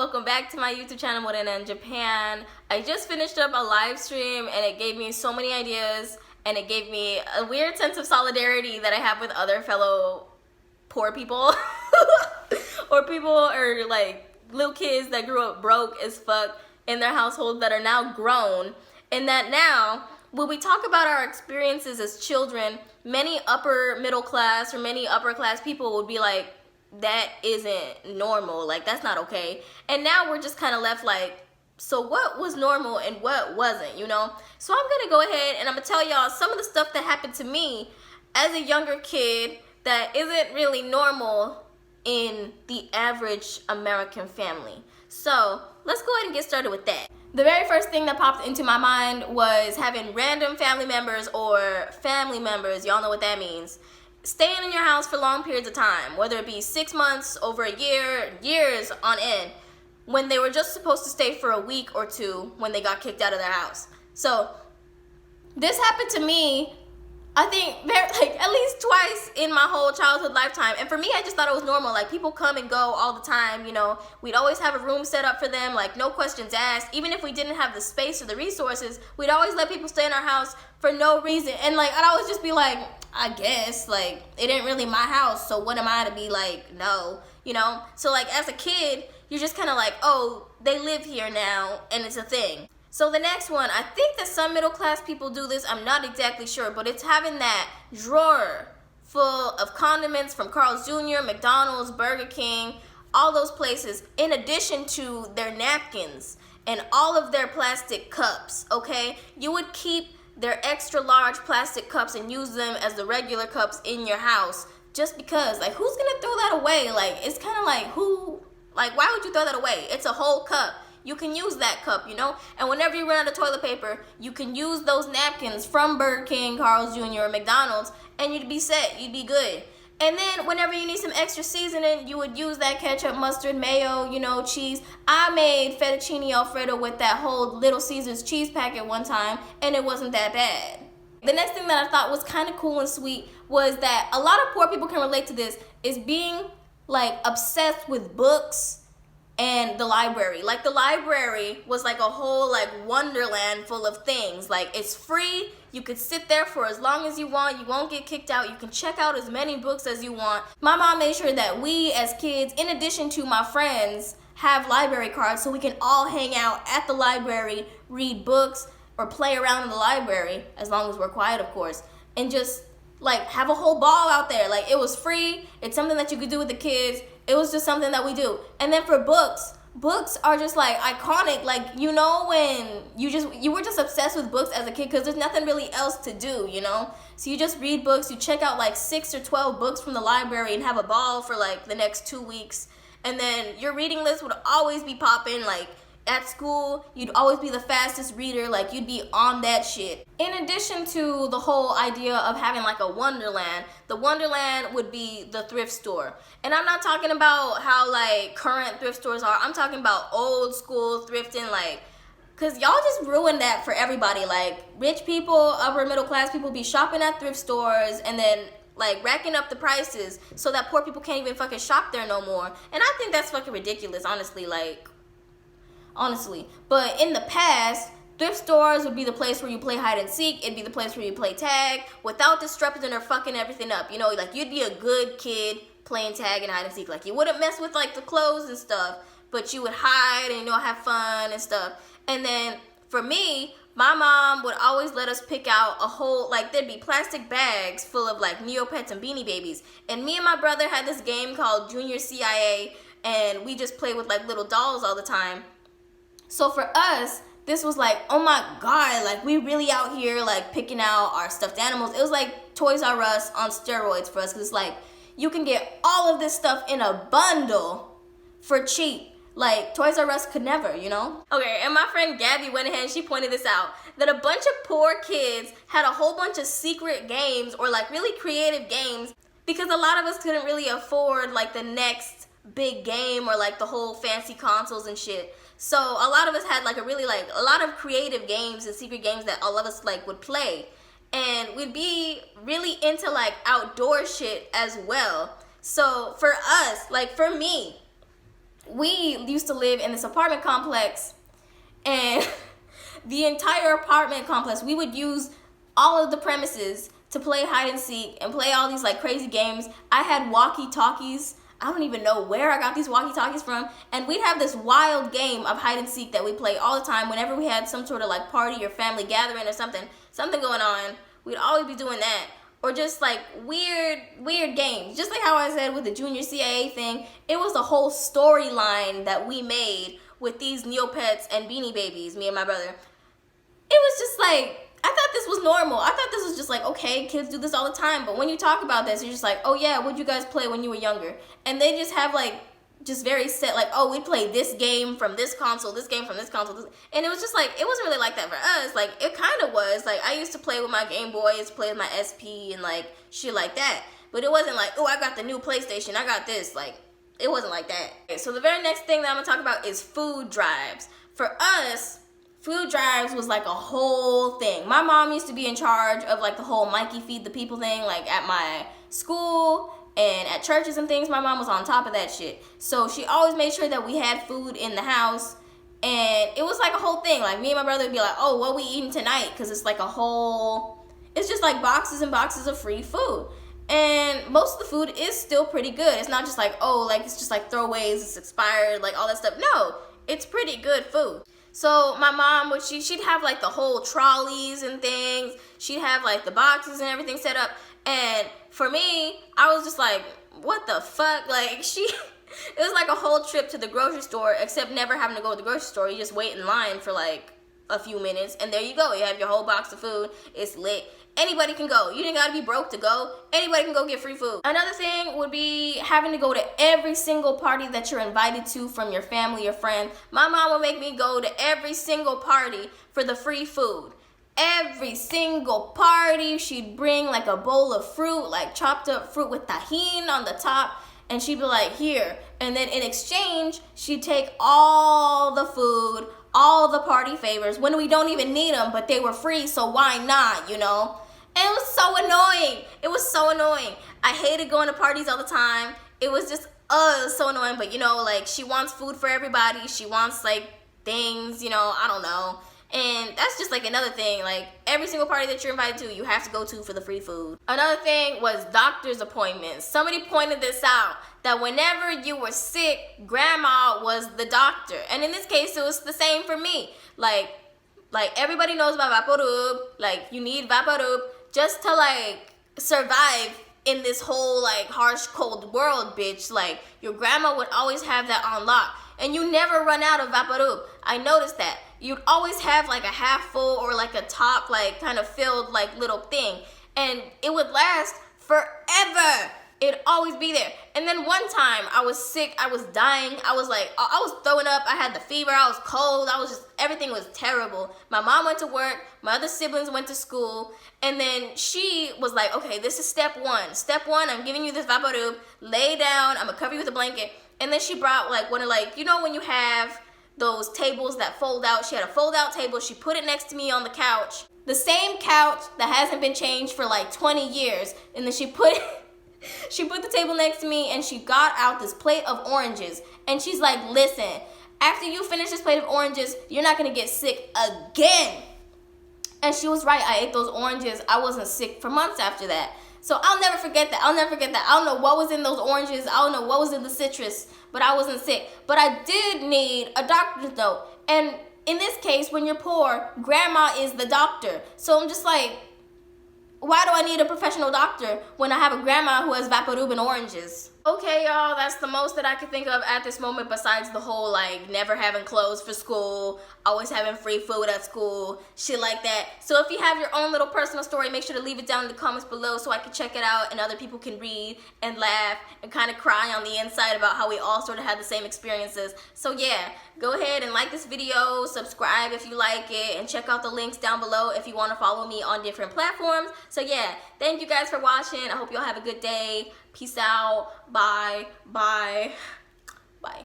welcome back to my YouTube channel, Morena in Japan. I just finished up a live stream and it gave me so many ideas and it gave me a weird sense of solidarity that I have with other fellow poor people or people or like little kids that grew up broke as fuck in their household that are now grown, and that now when we talk about our experiences as children, many upper middle class or many upper class people would be like, that isn't normal, like that's not okay. And now we're just kind of left like, so what was normal and what wasn't, you know? So I'm gonna go ahead and I'm gonna tell y'all some of the stuff that happened to me as a younger kid that isn't really normal in the average American family. So let's go ahead and get started with that. The very first thing that popped into my mind was having random family members, y'all know what that means, staying in your house for long periods of time, whether it be 6 months, over a year, years on end, when they were just supposed to stay for a week or two when they got kicked out of their house. So this happened to me, I think, at least twice in my whole childhood lifetime. And for me, I just thought it was normal. Like, people come and go all the time, you know. We'd always have a room set up for them, like, no questions asked. Even if we didn't have the space or the resources, we'd always let people stay in our house for no reason. And, like, I'd always just be like, I guess, like, it ain't really my house, so what am I to be like, no, you know? So, like, as a kid, you're just kind of like, oh, they live here now, and it's a thing. So the next one, I think that some middle class people do this, I'm not exactly sure, but it's having that drawer full of condiments from Carl's Jr., McDonald's, Burger King, all those places, in addition to their napkins and all of their plastic cups, okay? You would keep their extra large plastic cups and use them as the regular cups in your house just because, like, who's gonna throw that away? Like, it's kind of like, why would you throw that away? It's a whole cup. You can use that cup, you know? And whenever you run out of toilet paper, you can use those napkins from Burger King, Carl's Jr., or McDonald's, and you'd be set, you'd be good. And then whenever you need some extra seasoning, you would use that ketchup, mustard, mayo, you know, cheese. I made fettuccine Alfredo with that whole Little Caesars cheese packet one time, and it wasn't that bad. The next thing that I thought was kind of cool and sweet was that a lot of poor people can relate to this, is being, like, obsessed with books and the library. Like, the library was like a whole, like, wonderland full of things. Like, it's free. You could sit there for as long as you want. You won't get kicked out. You can check out as many books as you want. My mom made sure that we as kids, in addition to my friends, have library cards so we can all hang out at the library, read books, or play around in the library, as long as we're quiet, of course, and just, like, have a whole ball out there. Like, it was free. It's something that you could do with the kids. It was just something that we do. And then for books are just, like, iconic. Like, you know, when you were just obsessed with books as a kid because there's nothing really else to do, you know? So you just read books, you check out like 6 or 12 books from the library and have a ball for like the next 2 weeks. And then your reading list would always be popping. Like, at school, you'd always be the fastest reader, like, you'd be on that shit. In addition to the whole idea of having like a wonderland, the wonderland would be the thrift store. And I'm not talking about how, like, current thrift stores are. I'm talking about old school thrifting, like, cause y'all just ruined that for everybody. Like, rich people, upper middle class people be shopping at thrift stores and then, like, racking up the prices so that poor people can't even fucking shop there no more. And I think that's fucking ridiculous, honestly, like, honestly. But in the past, thrift stores would be the place where you play hide and seek. It'd be the place where you play tag without disrupting or fucking everything up. You know, like, you'd be a good kid playing tag and hide and seek. Like, you wouldn't mess with, like, the clothes and stuff, but you would hide and, you know, have fun and stuff. And then for me, my mom would always let us pick out a whole, like, there'd be plastic bags full of, like, Neopets and Beanie Babies. And me and my brother had this game called Junior CIA, and we just played with, like, little dolls all the time. So for us, this was like, oh my God, like, we really out here, like, picking out our stuffed animals. It was like Toys R Us on steroids for us, because it's like, you can get all of this stuff in a bundle for cheap. Like, Toys R Us could never, you know? Okay, and my friend Gabby went ahead and she pointed this out, that a bunch of poor kids had a whole bunch of secret games or, like, really creative games because a lot of us couldn't really afford, like, the next big game or, like, the whole fancy consoles and shit. So a lot of us had, like, a lot of creative games and secret games that all of us, like, would play. And we'd be really into, like, outdoor shit as well. So for us, like, for me, we used to live in this apartment complex, and the entire apartment complex, we would use all of the premises to play hide and seek and play all these like crazy games. I had walkie-talkies. I don't even know where I got these walkie-talkies from. And we'd have this wild game of hide and seek that we play all the time whenever we had some sort of like party or family gathering or something going on. We'd always be doing that. Or just like weird games. Just like how I said with the junior CIA thing, it was a whole storyline that we made with these Neopets and Beanie Babies, me and my brother. It was just like, I thought this was normal. I thought this was just like, okay, kids do this all the time. But when you talk about this, you're just like, oh yeah, what'd you guys play when you were younger? And they just have like, just very set, like, oh, we played this game from this console, this game from this console. And it was just like, it wasn't really like that for us. Like, it kind of was. Like, I used to play with my Game Boy, I used to play with my SP and like, shit like that. But it wasn't like, oh, I got the new PlayStation, I got this. Like, it wasn't like that. Okay, so the very next thing that I'm gonna talk about is food drives. For us, food drives was like a whole thing. My mom used to be in charge of like the whole Mikey Feed the People thing, like at my school and at churches and things. My mom was on top of that shit. So she always made sure that we had food in the house. And it was like a whole thing. Like me and my brother would be like, oh, what we eating tonight? Because it's like a whole, it's just like boxes and boxes of free food. And most of the food is still pretty good. It's not just like, oh, like it's just like throwaways, it's expired, like all that stuff. No, it's pretty good food. So my mom would, she'd have like the whole trolleys and things. She'd have like the boxes and everything set up. And for me, I was just like, what the fuck? Like it was like a whole trip to the grocery store, except never having to go to the grocery store. You just wait in line for like a few minutes and there you go. You have your whole box of food. It's lit. Anybody can go. You didn't gotta be broke to go. Anybody can go get free food. Another thing would be having to go to every single party that you're invited to from your family or friends. My mom would make me go to every single party for the free food. Every single party, she'd bring like a bowl of fruit, like chopped up fruit with tahini on the top, and she'd be like, here. And then in exchange, she'd take all the food, all the party favors, when we don't even need them, but they were free, so why not, you know? And it was so annoying. It was so annoying. I hated going to parties all the time. It was just, so annoying. But, you know, like, she wants food for everybody. She wants, like, things, you know, I don't know. And that's just, like, another thing. Like, every single party that you're invited to, you have to go to for the free food. Another thing was doctor's appointments. Somebody pointed this out, that whenever you were sick, grandma was the doctor. And in this case, it was the same for me. Like everybody knows about Vaporub. Like, you need Vaporub just to, like, survive in this whole, like, harsh, cold world, bitch. Like, your grandma would always have that on lock. And you never run out of Vaporub. I noticed that. You'd always have, like, a half full or, like, a top, like, kind of filled, like, little thing. And it would last forever. It'd always be there. And then one time, I was sick, I was dying, I was like, I was throwing up, I had the fever, I was cold, everything was terrible. My mom went to work, my other siblings went to school, and then she was like, okay, this is step one. Step one, I'm giving you this Vaporub, lay down, I'm gonna cover you with a blanket. And then she brought like one of like, you know when you have those tables that fold out, she had a fold out table, she put it next to me on the couch. The same couch that hasn't been changed for like 20 years, and then she put the table next to me and she got out this plate of oranges. And she's like, listen, after you finish this plate of oranges, you're not gonna get sick again. And she was right. I ate those oranges. I wasn't sick for months after that. So I'll never forget that. I'll never forget that. I don't know what was in those oranges. I don't know what was in the citrus, but I wasn't sick. But I did need a doctor's note. And in this case, when you're poor, grandma is the doctor. So I'm just like, why do I need a professional doctor when I have a grandma who has Vaporub and oranges? Okay, y'all, that's the most that I could think of at this moment, besides the whole, like, never having clothes for school, always having free food at school, shit like that. So if you have your own little personal story, make sure to leave it down in the comments below so I can check it out and other people can read and laugh and kind of cry on the inside about how we all sort of had the same experiences. So yeah, go ahead and like this video, subscribe if you like it, and check out the links down below if you want to follow me on different platforms. So yeah, thank you guys for watching. I hope y'all have a good day. Peace out. Bye. Bye.